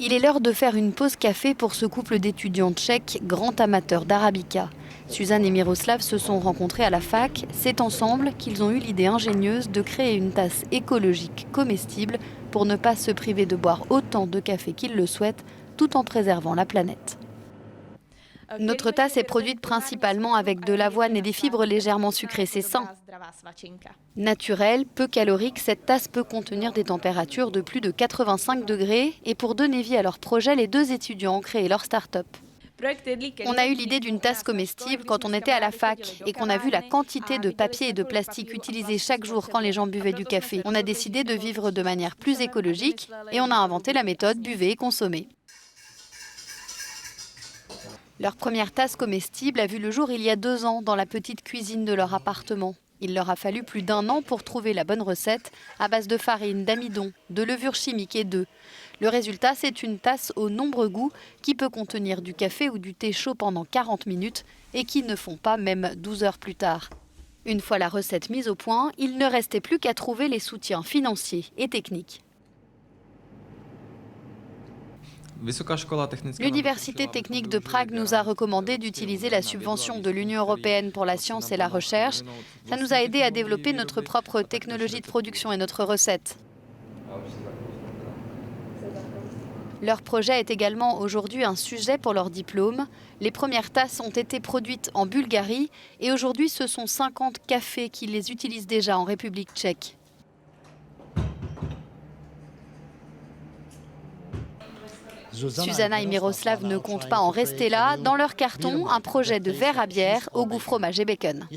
Il est l'heure de faire une pause café pour ce couple d'étudiants tchèques, grands amateurs d'arabica. Suzanne et Miroslav se sont rencontrés à la fac. C'est ensemble qu'ils ont eu l'idée ingénieuse de créer une tasse écologique comestible pour ne pas se priver de boire autant de café qu'ils le souhaitent, tout en préservant la planète. Notre tasse est produite principalement avec de l'avoine et des fibres légèrement sucrées, c'est sain. Naturelle, peu calorique, cette tasse peut contenir des températures de plus de 85 degrés. Et pour donner vie à leur projet, les deux étudiants ont créé leur start-up. On a eu l'idée d'une tasse comestible quand on était à la fac et qu'on a vu la quantité de papier et de plastique utilisés chaque jour quand les gens buvaient du café. On a décidé de vivre de manière plus écologique et on a inventé la méthode buvez et consommez. Leur première tasse comestible a vu le jour il y a 2 ans dans la petite cuisine de leur appartement. Il leur a fallu plus d'1 an pour trouver la bonne recette à base de farine, d'amidon, de levure chimique et d'œufs. Le résultat, c'est une tasse aux nombreux goûts qui peut contenir du café ou du thé chaud pendant 40 minutes et qui ne font pas même 12 heures plus tard. Une fois la recette mise au point, il ne restait plus qu'à trouver les soutiens financiers et techniques. L'Université technique de Prague nous a recommandé d'utiliser la subvention de l'Union européenne pour la science et la recherche. Ça nous a aidé à développer notre propre technologie de production et notre recette. Leur projet est également aujourd'hui un sujet pour leur diplôme. Les premières tasses ont été produites en Bulgarie et aujourd'hui ce sont 50 cafés qui les utilisent déjà en République tchèque. Susanna et Miroslav ne comptent pas en rester là. Dans leur carton, un projet de verre à bière au goût fromage et bacon.